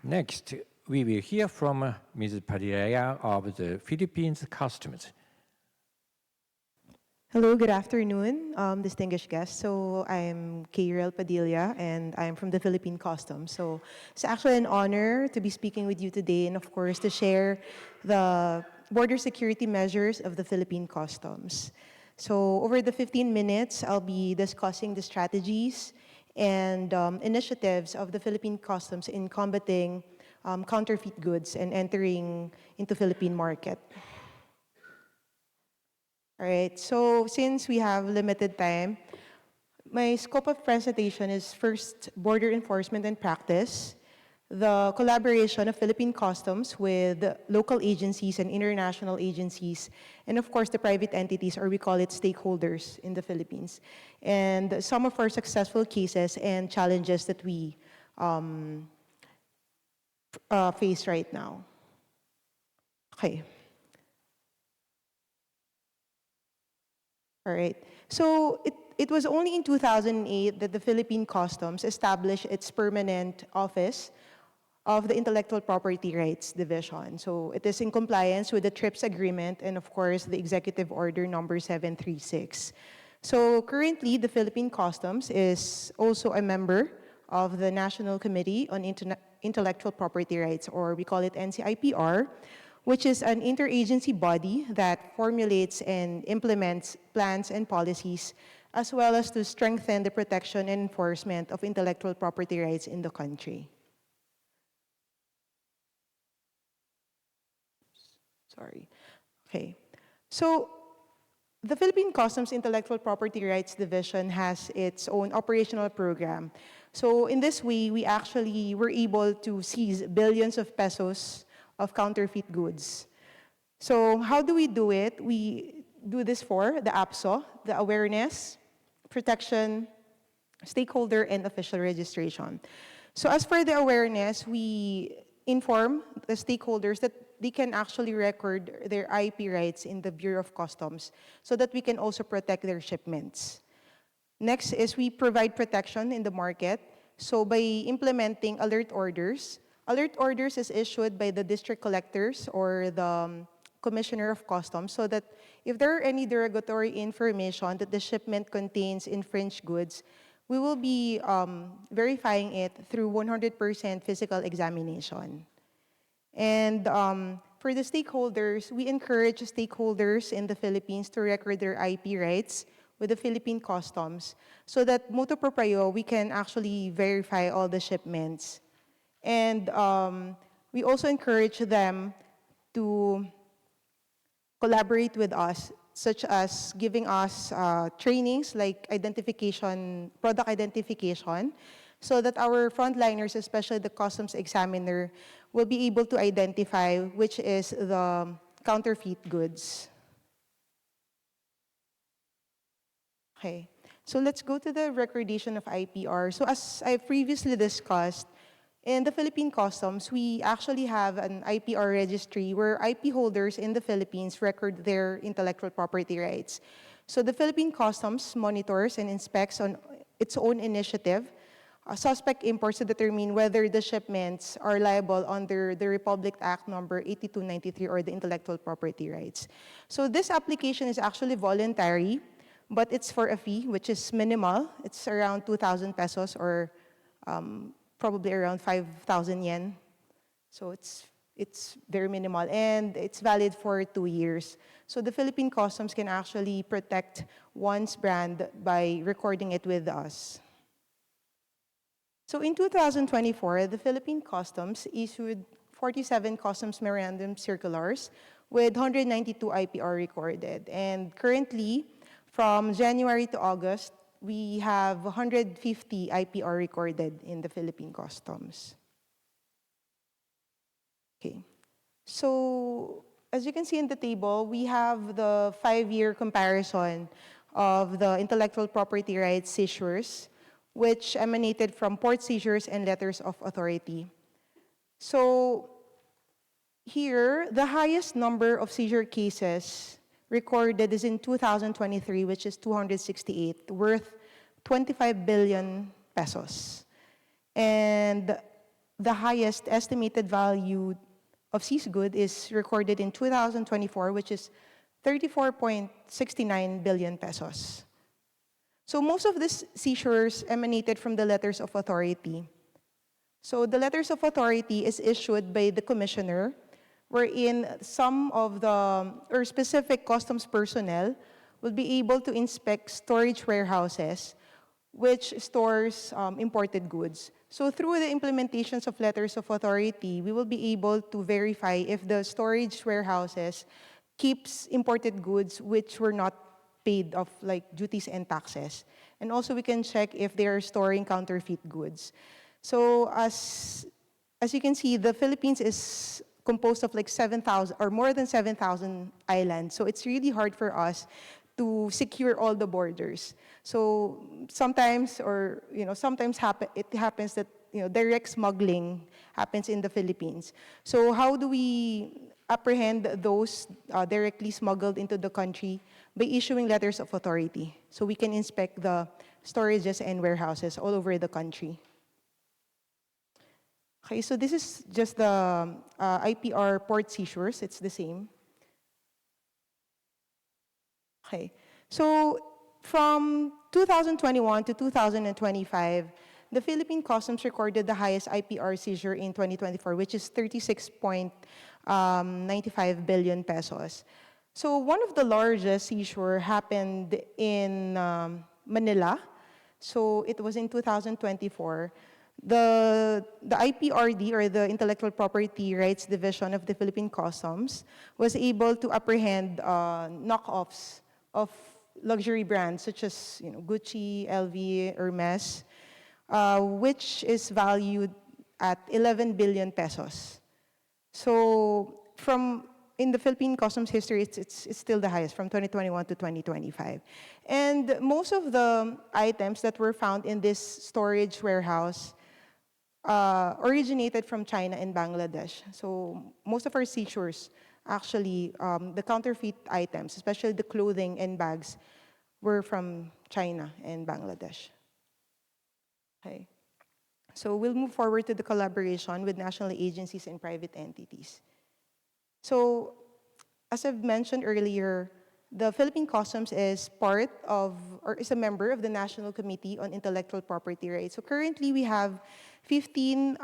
Next, we will hear from Ms. Padilla of the Philippines Customs. Hello, good afternoon, distinguished guests. So I'm Kayrel Padilla, and I'm from the Philippine Customs. So it's actually an honor to be speaking with you today, and of course to share the border security measures of the Philippine Customs. So over the 15 minutes, I'll be discussing the strategies and initiatives of the Philippine Customs in combating counterfeit goods and entering into Philippine market. All right, so since we have limited time, my scope of presentation is first, border enforcement and practice, the collaboration of Philippine Customs with local agencies and international agencies, and of course the private entities, or we call it stakeholders in the Philippines, and some of our successful cases and challenges that we face right now. Okay. All right. So it was only in 2008 that the Philippine Customs established its permanent office of the Intellectual Property Rights Division. So it is in compliance with the TRIPS agreement and of course the Executive Order number 736. So currently the Philippine Customs is also a member of the National Committee on Intellectual Property Rights, or we call it NCIPR, which is an interagency body that formulates and implements plans and policies, as well as to strengthen the protection and enforcement of intellectual property rights in the country. Sorry. Okay. So the Philippine Customs Intellectual Property Rights Division has its own operational program. So in this way, we actually were able to seize billions of pesos of counterfeit goods. So how do we do it? We do this for the APSO, the awareness, protection, stakeholder, and official registration. So as for the awareness, we inform the stakeholders that they can actually record their IP rights in the Bureau of Customs so that we can also protect their shipments. Next is we provide protection in the market. So by implementing alert orders is issued by the district collectors or the commissioner of customs, so that if there are any derogatory information that the shipment contains infringed goods, we will be verifying it through 100% physical examination. And for the stakeholders, we encourage stakeholders in the Philippines to record their IP rights with the Philippine Customs so that motu proprio, we can actually verify all the shipments. And we also encourage them to collaborate with us, such as giving us trainings like product identification, so that our frontliners, especially the customs examiner, will be able to identify which is the counterfeit goods. Okay, so let's go to the recordation of IPR. So as I previously discussed, in the Philippine Customs, we actually have an IPR registry where IP holders in the Philippines record their intellectual property rights. So the Philippine Customs monitors and inspects on its own initiative suspect imports to determine whether the shipments are liable under the Republic Act number 8293 or the intellectual property rights. So this application is actually voluntary, but it's for a fee which is minimal. It's around 2,000 pesos or probably around 5,000 yen. So it's very minimal, and it's valid for 2 years. So the Philippine Customs can actually protect one's brand by recording it with us. So in 2024, the Philippine Customs issued 47 customs memorandum circulars with 192 IPR recorded. And currently, from January to August, we have 150 IPR recorded in the Philippine Customs. Okay, so as you can see in the table, we have the 5-year comparison of the intellectual property rights seizures, which emanated from port seizures and letters of authority. So here, the highest number of seizure cases recorded is in 2023, which is 268, worth 25 billion pesos. And the highest estimated value of seized good is recorded in 2024, which is 34.69 billion pesos. So most of these seizures emanated from the letters of authority. So the letters of authority is issued by the commissioner, wherein some of the or specific customs personnel will be able to inspect storage warehouses which stores imported goods. So through the implementations of letters of authority, we will be able to verify if the storage warehouses keeps imported goods which were not paid of like duties and taxes. And also we can check if they are storing counterfeit goods. So as you can see, the Philippines is composed of like 7,000 or more than 7,000 islands. So it's really hard for us to secure all the borders. So sometimes, or sometimes it happens that direct smuggling happens in the Philippines. So how do we apprehend those directly smuggled into the country? By issuing letters of authority. So we can inspect the storages and warehouses all over the country. Okay, so this is just the IPR port seizures. It's the same. Okay, so from 2021 to 2025, the Philippine Customs recorded the highest IPR seizure in 2024, which is 36.95 billion pesos. So one of the largest seizure happened in Manila. So it was in 2024. The IPRD, or the Intellectual Property Rights Division of the Philippine Customs, was able to apprehend knockoffs of luxury brands such as Gucci, LV, Hermes, which is valued at 11 billion pesos. So in the Philippine Customs history, it's still the highest from 2021 to 2025. And most of the items that were found in this storage warehouse originated from China and Bangladesh. So most of our seizures, actually, the counterfeit items, especially the clothing and bags, were from China and Bangladesh. Okay. So we'll move forward to the collaboration with national agencies and private entities. So, as I've mentioned earlier, the Philippine Customs is part of, or is a member of the National Committee on Intellectual Property Rights. So currently we have 15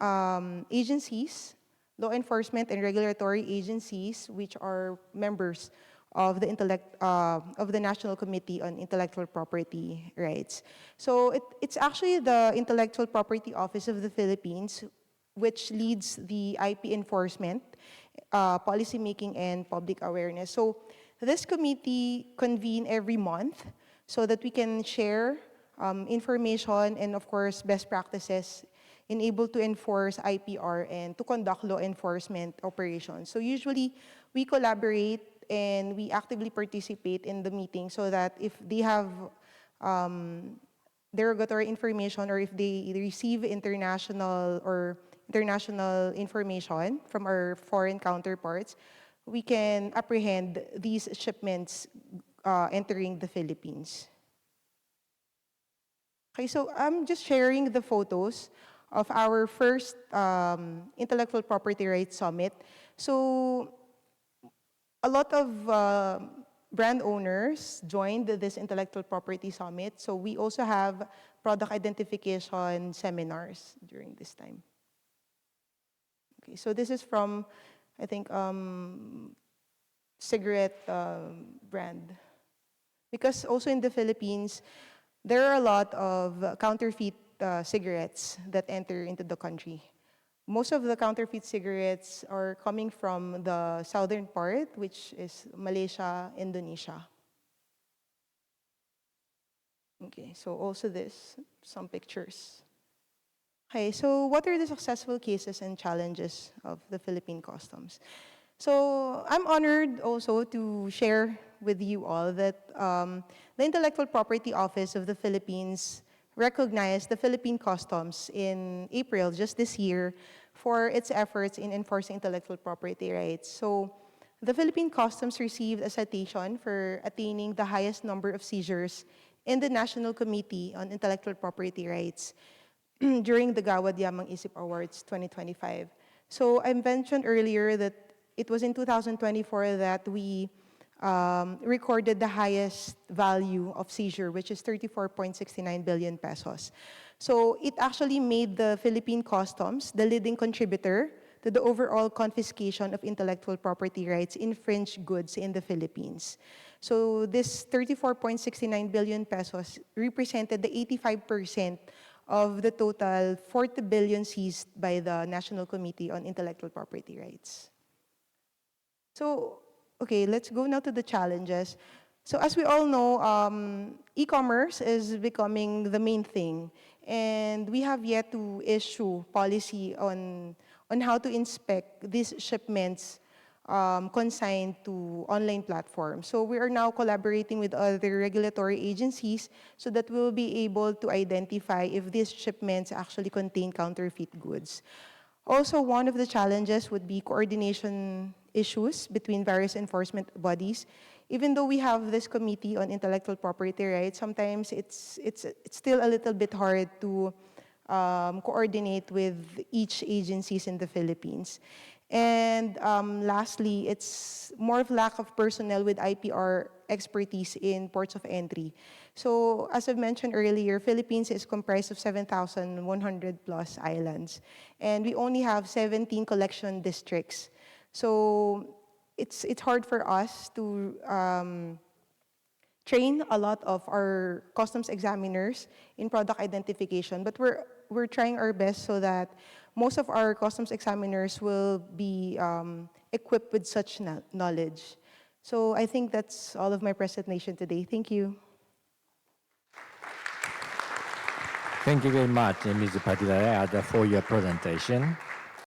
agencies, law enforcement and regulatory agencies, which are members of the National Committee on Intellectual Property Rights. So it's actually the Intellectual Property Office of the Philippines which leads the IP enforcement, policymaking, and public awareness. So this committee convene every month so that we can share information and, of course, best practices in able to enforce IPR and to conduct law enforcement operations. So usually we collaborate and we actively participate in the meeting so that if they have derogatory information or if they receive international information from our foreign counterparts, we can apprehend these shipments entering the Philippines. Okay, so I'm just sharing the photos of our first Intellectual Property Rights Summit. So a lot of brand owners joined this Intellectual Property Summit. So we also have product identification seminars during this time. Okay, so this is from, I think, cigarette brand. Because also in the Philippines, there are a lot of counterfeit cigarettes that enter into the country. Most of the counterfeit cigarettes are coming from the southern part, which is Malaysia, Indonesia. Okay, so also this, some pictures. Okay, so what are the successful cases and challenges of the Philippine Customs? So I'm honored also to share with you all that the Intellectual Property Office of the Philippines recognized the Philippine Customs in April, just this year, for its efforts in enforcing intellectual property rights. So the Philippine Customs received a citation for attaining the highest number of seizures in the National Committee on Intellectual Property Rights. during the Gawad Yamang Isip Awards 2025. So I mentioned earlier that it was in 2024 that we recorded the highest value of seizure, which is 34.69 billion pesos. So it actually made the Philippine Customs the leading contributor to the overall confiscation of intellectual property rights infringed goods in the Philippines. So this 34.69 billion pesos represented the 85% of the total 40 billion seized by the National Committee on Intellectual Property Rights. So, okay, let's go now to the challenges. So as we all know, e-commerce is becoming the main thing, and we have yet to issue policy on how to inspect these shipments consigned to online platforms. So we are now collaborating with other regulatory agencies so that we'll be able to identify if these shipments actually contain counterfeit goods. Also, one of the challenges would be coordination issues between various enforcement bodies. Even though we have this committee on intellectual property rights, sometimes it's still a little bit hard to coordinate with each agencies in the Philippines. And lastly, it's more of lack of personnel with IPR expertise in ports of entry. So as I've mentioned earlier, Philippines is comprised of 7,100 plus islands, and we only have 17 collection districts. So it's hard for us to train a lot of our customs examiners in product identification, but we're trying our best so that most of our customs examiners will be equipped with such knowledge. So I think that's all of my presentation today. Thank you. Thank you very much, Ms. Padilla, for your presentation.